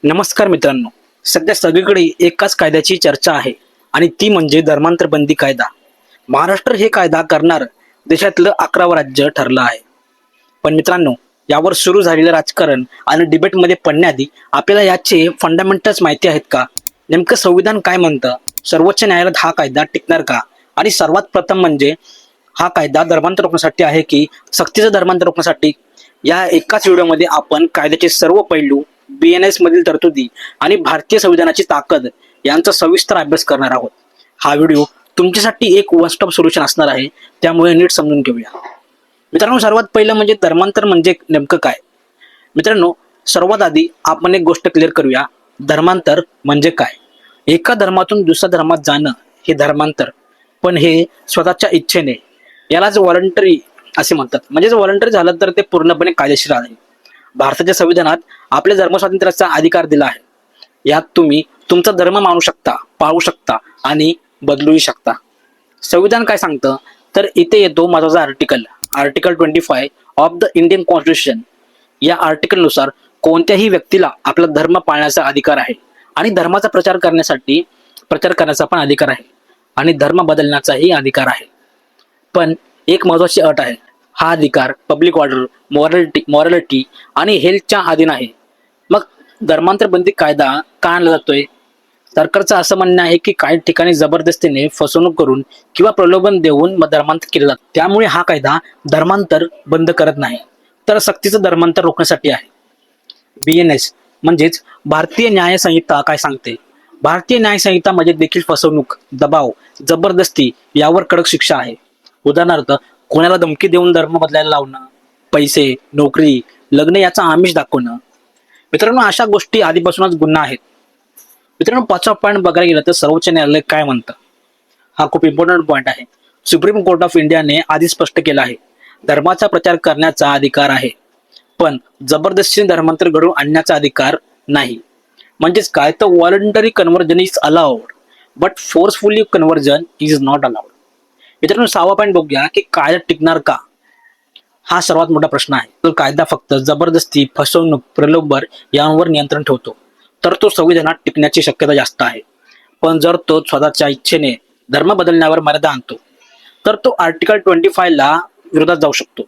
नमस्कार मित्रांनो. सध्या सगळीकडे एकाच कायद्याची चर्चा आहे आणि ती म्हणजे धर्मांतर बंदी कायदा. महाराष्ट्र हे कायदा करणार देशातलं 11वं राज्य ठरलं आहे. पण मित्रांनो, यावर सुरू झालेलं राजकारण आणि डिबेटमध्ये पडण्याआधी आपल्याला याचे फंडामेंटल्स माहिती आहेत का? नेमकं संविधान काय म्हणतं? सर्वोच्च न्यायालयात हा कायदा टिकणार का? आणि सर्वात प्रथम म्हणजे हा कायदा धर्मांतर रोखण्यासाठी आहे की सक्तीचं धर्मांतर रोखण्यासाठी? या एकाच व्हिडिओमध्ये आपण कायद्याचे सर्व पैलू, BNS मधील तरतुदी आणि भारतीय संविधानाची ताकद यांचा सविस्तर अभ्यास करणार आहोत. हा व्हिडिओ तुमच्यासाठी एक वन स्टॉप सोल्युशन असणार आहे, त्यामुळे नीट समजून घेऊया. मित्रांनो, सर्वात पहिलं म्हणजे धर्मांतर म्हणजे नेमकं काय? मित्रांनो, सर्वात आधी आपण एक गोष्ट क्लिअर करूया. धर्मांतर म्हणजे काय? एका धर्मातून दुसऱ्या धर्मात जाणं हे धर्मांतर, पण हे स्वतःच्या इच्छेने. यालाच व्हॉलंटरी असे म्हणतात. म्हणजेच व्हॉलंटरी झालं तर ते पूर्णपणे कायदेशीर आहे. भारताच्या संविधानात आपल्या धर्मस्वातंत्र्याचा अधिकार दिला आहे. यात तुम्ही तुमचा धर्म मानू शकता, पाळू शकता आणि बदलूही शकता. संविधान काय सांगतं तर इथे येतो महत्वाचा article 25 of the Indian constitution. या आर्टिकलनुसार कोणत्याही व्यक्तीला आपला धर्म पाळण्याचा अधिकार आहे आणि धर्माचा प्रचार करण्याचा पण अधिकार आहे आणि धर्म बदलण्याचाही अधिकार आहे. पण एक महत्वाची अट आहे. हा अधिकार पब्लिक ऑर्डर, मॉरॅलिटी आणि हेल्थच्या अधीन आहे. मग धर्मांतर बंदी कायदा का आणला जातोय? सरकारचं असं म्हणणं आहे की काही ठिकाणी जबरदस्तीने फसवणूक करून किंवा प्रलोभन देऊन धर्मांतर केलं जातं. त्यामुळे हा कायदा धर्मांतर बंद करत नाही, तर सक्तीचं धर्मांतर रोखण्यासाठी आहे. BNS म्हणजेच भारतीय न्याय संहिता काय सांगते? भारतीय न्याय संहिता मध्ये देखील फसवणूक, दबाव, जबरदस्ती यावर कडक शिक्षा आहे. उदाहरणार्थ, कोणाला धमकी देऊन धर्म बदलायला लावणं, पैसे, नोकरी, लग्न याचा आमिष दाखवणं. मित्रांनो, अशा गोष्टी आधीपासूनच गुन्हा आहेत. मित्रांनो, पाचवा पॉईंट बघायला गेलं तर सर्वोच्च न्यायालय काय म्हणतं? हा खूप इम्पॉर्टंट पॉईंट आहे. सुप्रीम कोर्ट ऑफ इंडियाने आधी स्पष्ट केलं आहे, धर्माचा प्रचार करण्याचा अधिकार आहे, पण जबरदस्तीने धर्मांतर घडवून आणण्याचा अधिकार नाही. म्हणजेच काय तर voluntary conversion is allowed but forcefully conversion is not allowed. मित्रांनो, 6वा पॉईंट बघूया की कायदा टिकणार का? हा सर्वात मोठा प्रश्न आहे. तो कायदा फक्त जबरदस्ती, फसवणूक, प्रलोभन यांवर नियंत्रण ठेवतो तर तो संविधानात टिकण्याची शक्यता जास्त आहे. पण जर तो स्वतःच्या इच्छेने धर्म बदलण्यावर मर्यादा आणतो तर तो आर्टिकल 25 ला विरोधात जाऊ शकतो.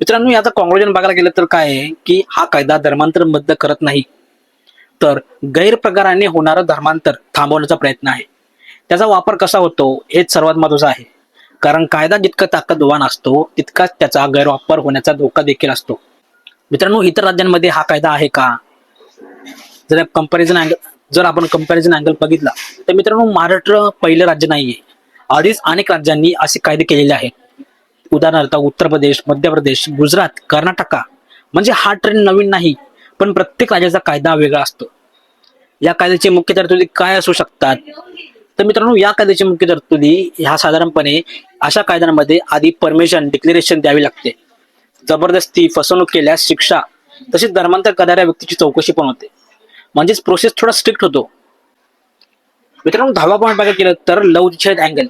मित्रांनो, याचा कॉन्क्लुजन बघायला गेलं तर काय आहे की हा कायदा धर्मांतर बंद करत नाही, तर गैरप्रकाराने होणारं धर्मांतर थांबवण्याचा प्रयत्न आहे. त्याचा वापर कसा होतो हेच सर्वात महत्त्वाचं आहे. कारण कायदा जितका ताकदवान असतो तितकाच त्याचा गैरवापर होण्याचा धोका देखील असतो. मित्रांनो, इतर राज्यांमध्ये हा कायदा आहे का? जर आपण कंपॅरिझन अँगल बघितला तर मित्रांनो, महाराष्ट्र पहिलं राज्य नाहीये. आधीच अनेक राज्यांनी असे कायदे केलेले आहेत. उदाहरणार्थ उत्तर प्रदेश, मध्य प्रदेश, गुजरात, कर्नाटका. म्हणजे हा ट्रेंड नवीन नाही, पण प्रत्येक राज्याचा कायदा वेगळा असतो. या कायद्याचे मुख्य तरतुदी काय असू शकतात? तर मित्रांनो, या कायद्याची मुख्य तरतुदी ह्या साधारणपणे अशा कायद्यांमध्ये आधी परमिशन डिक्लेरेशन द्यावी लागते, जबरदस्ती, फसवणूक केल्यास शिक्षा, तसेच धर्मांतर करणाऱ्या व्यक्तीची चौकशी पण होते. म्हणजेच प्रोसेस थोडा स्ट्रिक्ट होतो. मित्रांनो, 10वा पॉईंट बघायला गेलं तर लव्ह जिहाद अँगल.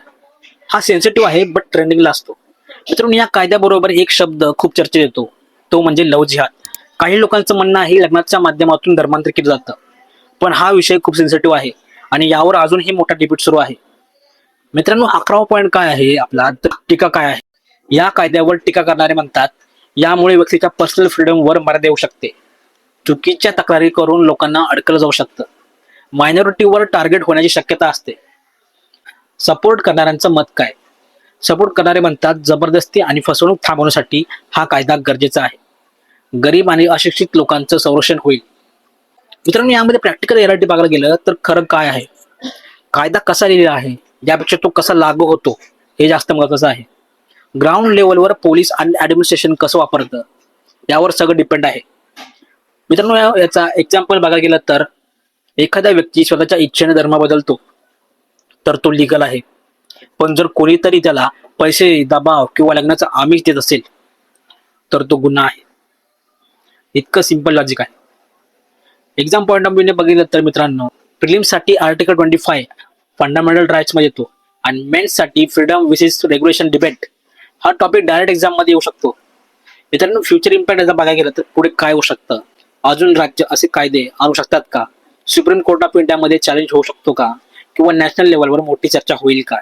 हा सेन्सिटिव्ह आहे बट ट्रेंडिंगला असतो. मित्रांनो, या कायद्याबरोबर एक शब्द खूप चर्चेत येतो, तो म्हणजे लव्ह जिहाद. काही लोकांचं म्हणणं आहे लग्नाच्या माध्यमातून धर्मांतर केलं जातं, पण हा विषय खूप सेन्सिटिव्ह आहे आणि यावर अजूनही मोठा डिबेट सुरू आहे. मित्रांनो, 11वा पॉईंट काय आहे आपला? तर टीका काय आहे? या कायद्यावर टीका करणारे म्हणतात यामुळे व्यक्तीच्या पर्सनल फ्रीडमवर मर्यादा येऊ शकते, चुकीच्या तक्रारी करून लोकांना अडकलं जाऊ शकतं, मायनॉरिटीवर टार्गेट होण्याची शक्यता असते. सपोर्ट करणाऱ्यांचं मत काय? सपोर्ट करणारे म्हणतात जबरदस्ती आणि फसवणूक थांबवण्यासाठी हा कायदा गरजेचा आहे. गरीब आणि अशिक्षित लोकांचं संरक्षण होईल. मित्रांनो, यामध्ये प्रॅक्टिकल रियालिटी बघायला गेलं तर खरं काय आहे? कायदा कसा लिहिला आहे यापेक्षा तो कसा लागू होतो हे जास्त महत्वाचं आहे. ग्राउंड लेवलवर पोलीस आणि ऍडमिनिस्ट्रेशन कसं वापरतं यावर सगळं डिपेंड आहे. मित्रांनो, याचा एक्झाम्पल बघायला गेलं तर एखादा व्यक्ती स्वतःच्या इच्छेने धर्म बदलतो तर तो लिगल आहे, पण जर कोणीतरी त्याला पैसे, दबाव किंवा लग्नाचा आमिष देत असेल तर तो गुन्हा आहे. इतकं सिंपल लॉजिक आहे. एक्झाम पॉईंट ऑफ व्ह्यूने बघितलं तर मित्रांनो, प्रिलिम्ससाठी आर्टिकल 25 फंडामेंटल राईट्स मध्ये येतो आणि मेन्ससाठी फ्रीडम विसेस रेग्युलेशन डिबेट हा टॉपिक डायरेक्ट एक्झाम मध्ये येऊ शकतो. मित्रांनो, फ्युचर इम्पॅक्ट याचा बघायला गेलं तर पुढे काय होऊ शकतं? अजून राज्य असे कायदे आणू शकतात का? सुप्रीम कोर्ट ऑफ इंडियामध्ये चॅलेंज होऊ शकतो का? किंवा नॅशनल लेवलवर मोठी चर्चा होईल का?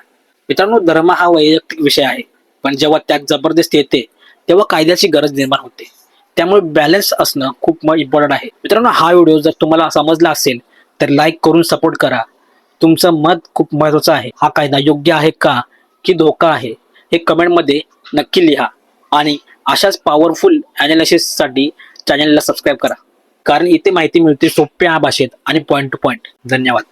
मित्रांनो, धर्म हा वैयक्तिक विषय आहे, पण जेव्हा त्यात जबरदस्ती येते तेव्हा कायद्याची गरज निर्माण होते. त्यामुळे बॅलन्स असणं खूप इम्पॉर्टंट आहे. मित्रांनो, हा व्हिडिओ जर तुम्हाला समजला असेल तर लाईक करून सपोर्ट करा. तुमचं मत खूप महत्त्वाचं आहे. हा कायदा योग्य आहे का की धोका आहे हे कमेंटमध्ये नक्की लिहा. आणि अशाच पॉवरफुल ॲनालिसिससाठी चॅनलला सबस्क्राईब करा, कारण इथे माहिती मिळते सोप्या भाषेत आणि पॉईंट टू पॉईंट. धन्यवाद.